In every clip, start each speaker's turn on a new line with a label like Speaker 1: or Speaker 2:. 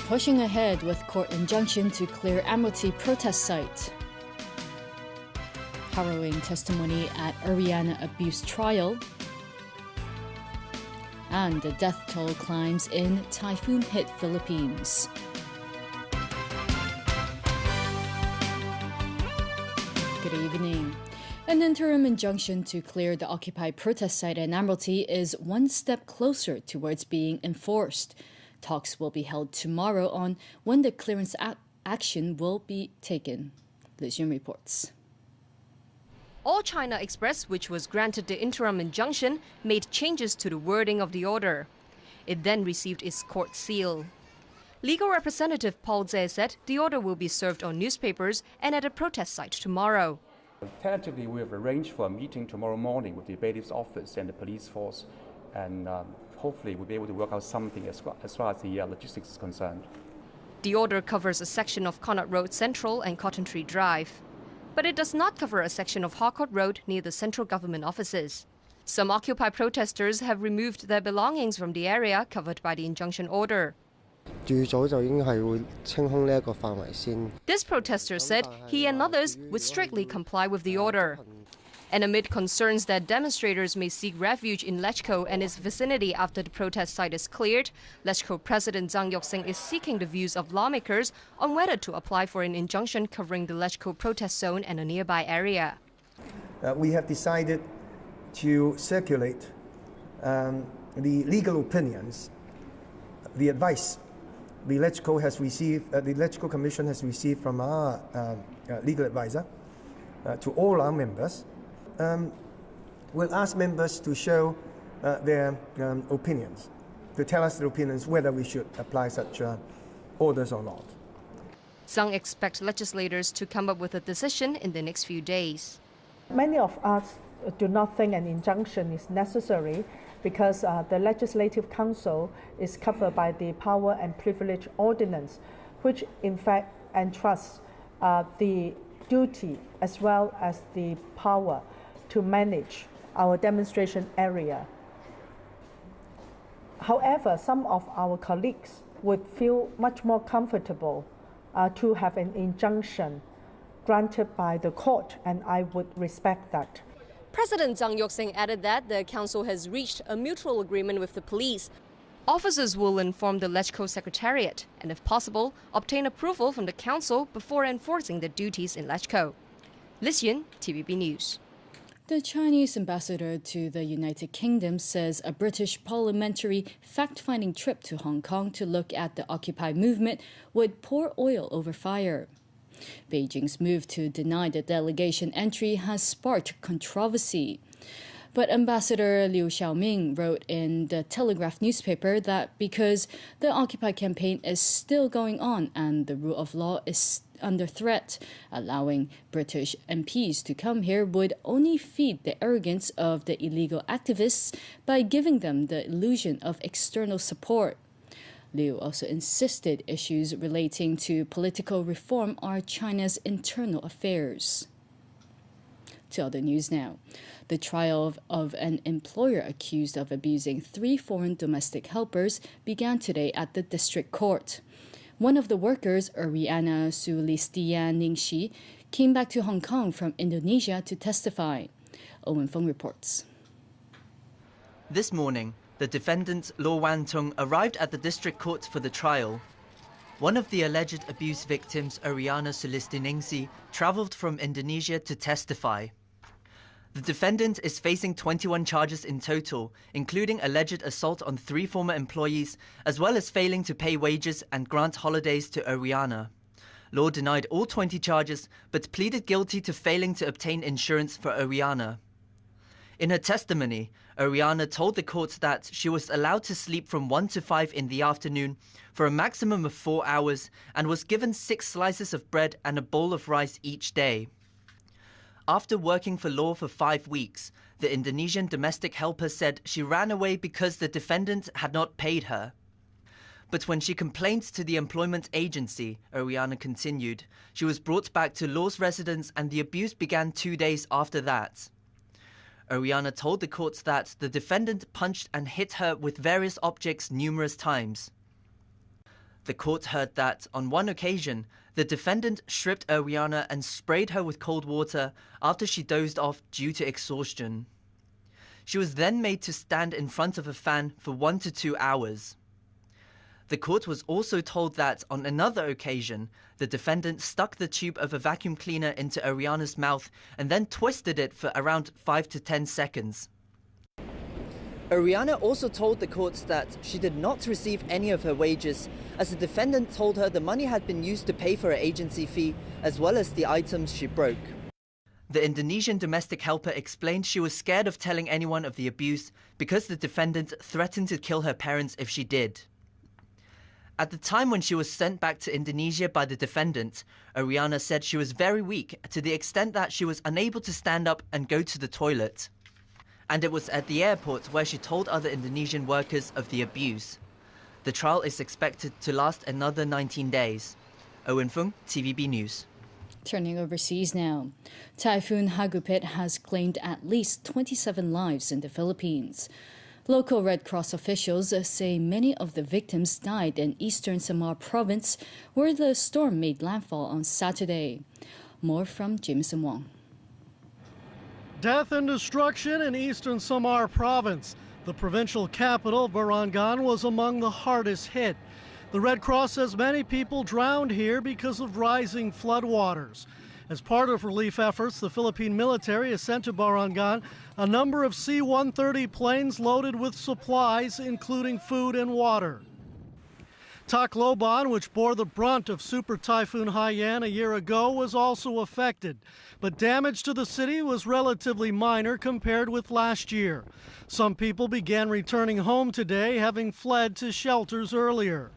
Speaker 1: Pushing ahead with court injunction to clear Admiralty protest site. Harrowing testimony at Ariana abuse trial. And the death toll climbs in typhoon-hit Philippines. Good evening. An interim injunction to clear the occupied protest site in Admiralty is one step closer towards being enforced. Talks will be held tomorrow on when the clearance action will be taken. Liu Xun reports.
Speaker 2: All China Express, which was granted the interim injunction, made changes to the wording of the order. It then received its court seal. Legal representative Paul Zhe said the order will be served on newspapers and at a protest site tomorrow.
Speaker 3: Tentatively, we have arranged for a meeting tomorrow morning with the bailiff's office and the police force, and hopefully we'll be able to work out something as far as the logistics is concerned.
Speaker 2: The order covers a section of Connaught Road Central and Cotton Tree Drive. But it does not cover a section of Harcourt Road near the central government offices. Some Occupy protesters have removed their belongings from the area covered by the injunction order. This protester said he and others would strictly comply with the order. And amid concerns that demonstrators may seek refuge in Lechko and its vicinity after the protest site is cleared, Lechko President Zhang Yoxing is seeking the views of lawmakers on whether to apply for an injunction covering the Lechko protest zone and a nearby area.
Speaker 4: We have decided to circulate the legal opinions, the advice the Lechko Commission has received from our legal advisor to all our members. We'll ask members to show their opinions, to tell us their opinions whether we should apply such orders or not.
Speaker 2: Zhang expects legislators to come up with a decision in the next few days.
Speaker 5: Many of us do not think an injunction is necessary because the Legislative Council is covered by the Power and Privilege Ordinance, which in fact entrusts the duty as well as the power to manage our demonstration area. However, some of our colleagues would feel much more comfortable to have an injunction granted by the court, and I would respect that.
Speaker 2: President Zhang Yoxing added that the council has reached a mutual agreement with the police. Officers will inform the Lechko Secretariat and, if possible, obtain approval from the council before enforcing the duties in Lechko. Liu Xun, TVB News.
Speaker 1: The Chinese ambassador to the United Kingdom says a British parliamentary fact-finding trip to Hong Kong to look at the Occupy movement would pour oil over fire. Beijing's move to deny the delegation entry has sparked controversy. But Ambassador Liu Xiaoming wrote in the Telegraph newspaper that because the Occupy campaign is still going on and the rule of law is under threat, allowing British MPs to come here would only feed the arrogance of the illegal activists by giving them the illusion of external support. Liu also insisted issues relating to political reform are China's internal affairs. To other news now. The trial of an employer accused of abusing 3 foreign domestic helpers began today at the district court. One of the workers, Ariana Sulistia Ningshi, came back to Hong Kong from Indonesia to testify. Owen Feng reports.
Speaker 6: This morning, the defendant, Lo Wan Tung, arrived at the district court for the trial. One of the alleged abuse victims, Ariana Sulistia, travelled from Indonesia to testify. The defendant is facing 21 charges in total, including alleged assault on 3 former employees, as well as failing to pay wages and grant holidays to Ariana. Law denied all 20 charges, but pleaded guilty to failing to obtain insurance for Ariana. In her testimony, Ariana told the court that she was allowed to sleep from 1 to 5 in the afternoon for a maximum of 4 hours and was given 6 slices of bread and a bowl of rice each day. After working for Law for 5 weeks, the Indonesian domestic helper said she ran away because the defendant had not paid her. But when she complained to the employment agency, Ariana continued, she was brought back to Law's residence and the abuse began 2 days after that. Ariana told the court that the defendant punched and hit her with various objects numerous times. The court heard that, on one occasion, the defendant stripped Ariana and sprayed her with cold water after she dozed off due to exhaustion. She was then made to stand in front of a fan for 1 to 2 hours. The court was also told that, on another occasion, the defendant stuck the tube of a vacuum cleaner into Ariana's mouth and then twisted it for around 5 to 10 seconds. Ariana also told the court that she did not receive any of her wages, as the defendant told her the money had been used to pay for her agency fee as well as the items she broke. The Indonesian domestic helper explained she was scared of telling anyone of the abuse because the defendant threatened to kill her parents if she did. At the time when she was sent back to Indonesia by the defendant, Ariana said she was very weak to the extent that she was unable to stand up and go to the toilet. And it was at the airport where she told other Indonesian workers of the abuse. The trial is expected to last another 19 days. Owen Fung, TVB News.
Speaker 1: Turning overseas now. Typhoon Hagupit has claimed at least 27 lives in the Philippines. Local Red Cross officials say many of the victims died in eastern Samar province, where the storm made landfall on Saturday. More from Jameson Wong.
Speaker 7: Death and destruction in eastern Samar province. The provincial capital, Barangan, was among the hardest hit. The Red Cross says many people drowned here because of rising floodwaters. As part of relief efforts, the Philippine military has sent to Barangan a number of C-130 planes loaded with supplies, including food and water. Tacloban, which bore the brunt of Super Typhoon Haiyan a year ago, was also affected. But damage to the city was relatively minor compared with last year. Some people began returning home today, having fled to shelters earlier.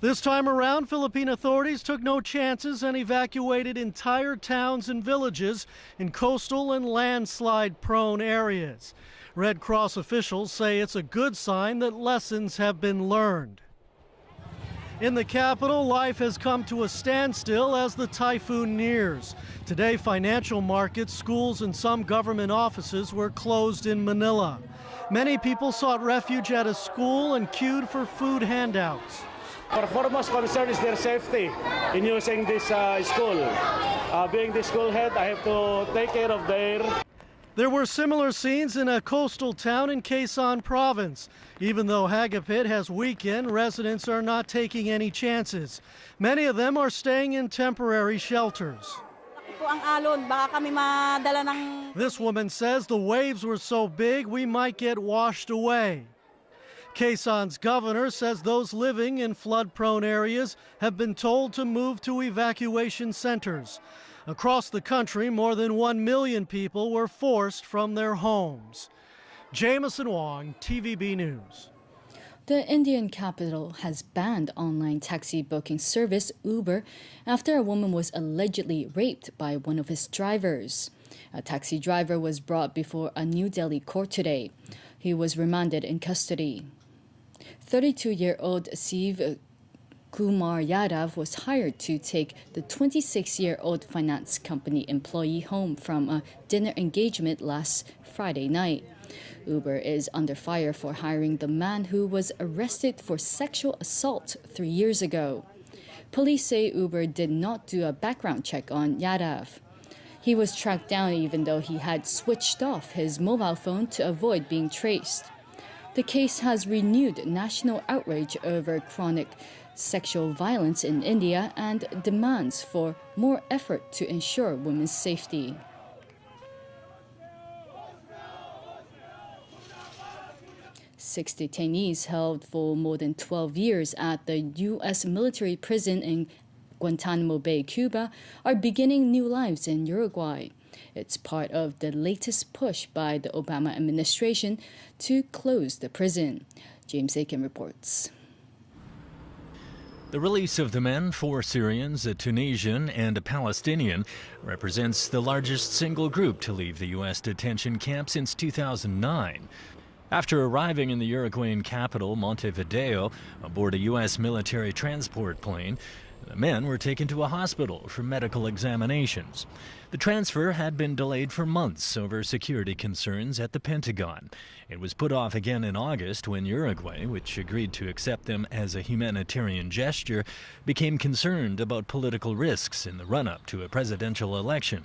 Speaker 7: This time around, Philippine authorities took no chances and evacuated entire towns and villages in coastal and landslide-prone areas. Red Cross officials say it's a good sign that lessons have been learned. In the capital, life has come to a standstill as the typhoon nears. Today, financial markets, schools, and some government offices were closed in Manila. Many people sought refuge at a school and queued for food handouts.
Speaker 8: Our foremost concern is their safety in using this school. Being the school head, I have to take care of their...
Speaker 7: There were similar scenes in a coastal town in Quezon province. Even though Hagupit has weakened, residents are not taking any chances. Many of them are staying in temporary shelters. This woman says the waves were so big we might get washed away. Quezon's governor says those living in flood-prone areas have been told to move to evacuation centers. Across the country, more than 1 million people were forced from their homes. Jameson Wong, TVB News.
Speaker 1: The Indian capital has banned online taxi booking service Uber after a woman was allegedly raped by one of his drivers. A taxi driver was brought before a New Delhi court today. He was remanded in custody. 32-year-old Siv Kumar Yadav was hired to take the 26-year-old finance company employee home from a dinner engagement last Friday night. Uber is under fire for hiring the man who was arrested for sexual assault 3 years ago. Police say Uber did not do a background check on Yadav. He was tracked down even though he had switched off his mobile phone to avoid being traced. The case has renewed national outrage over chronic sexual violence in India and demands for more effort to ensure women's safety. Six detainees held for more than 12 years at the U.S. military prison in Guantanamo Bay, Cuba, are beginning new lives in Uruguay. It's part of the latest push by the Obama administration to close the prison. James Aiken reports.
Speaker 9: The release of the men, 4 Syrians, a Tunisian, and a Palestinian, represents the largest single group to leave the U.S. detention camp since 2009. After arriving in the Uruguayan capital, Montevideo, aboard a U.S. military transport plane, The men were taken to a hospital for medical examinations. The transfer had been delayed for months over security concerns at the Pentagon. It was put off again in August when Uruguay, which agreed to accept them as a humanitarian gesture, became concerned about political risks in the run-up to a presidential election.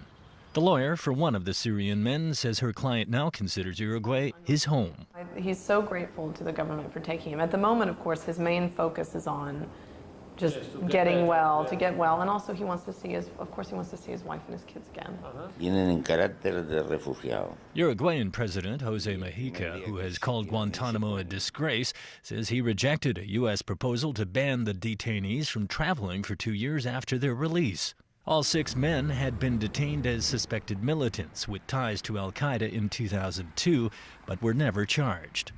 Speaker 9: The lawyer for one of the Syrian men says her client now considers Uruguay his home.
Speaker 10: He's so grateful to the government for taking him. At the moment, of course, his main focus is on just getting well, to get well, and also he wants to see his wife and his kids again.
Speaker 9: Uruguayan President Jose Mujica, who has called Guantanamo a disgrace, says he rejected a U.S. proposal to ban the detainees from traveling for 2 years after their release. All 6 men had been detained as suspected militants with ties to al-Qaeda in 2002, but were never charged.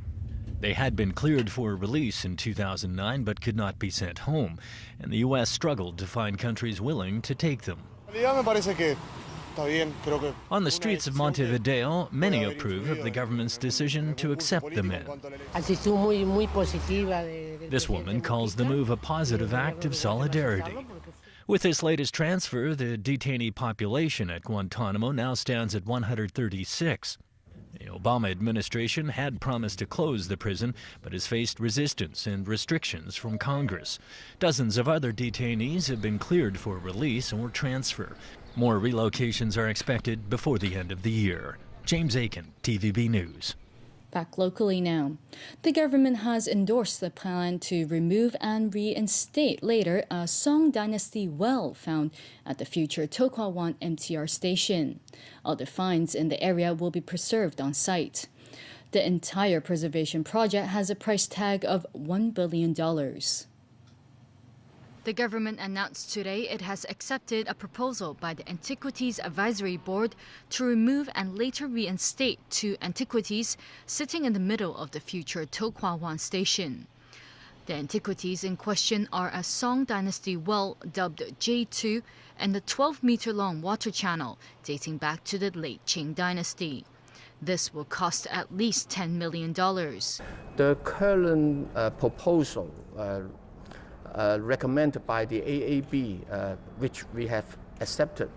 Speaker 9: They had been cleared for release in 2009 but could not be sent home, and the U.S. struggled to find countries willing to take them. On the streets of Montevideo, many approve of the government's decision to accept the men. This woman calls the move a positive act of solidarity. With this latest transfer, the detainee population at Guantanamo now stands at 136. The Obama administration had promised to close the prison, but has faced resistance and restrictions from Congress. Dozens of other detainees have been cleared for release or transfer. More relocations are expected before the end of the year. James Aiken, TVB News.
Speaker 1: Back locally now. The government has endorsed the plan to remove and reinstate later a Song Dynasty well found at the future To Kwa Wan MTR station. All the finds in the area will be preserved on site. The entire preservation project has a price tag of $1 billion. The government announced today it has accepted a proposal by the Antiquities Advisory Board to remove and later reinstate 2 antiquities sitting in the middle of the future To Kwa Wan station. The antiquities in question are a Song Dynasty well dubbed J2 and a 12-meter-long water channel dating back to the late Qing dynasty. This will cost at least $10 million.
Speaker 11: The current proposal recommended by the AAB, which we have accepted,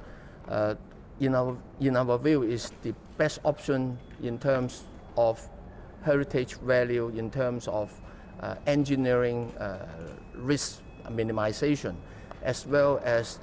Speaker 11: in our view, is the best option in terms of heritage value, in terms of engineering risk minimization, as well as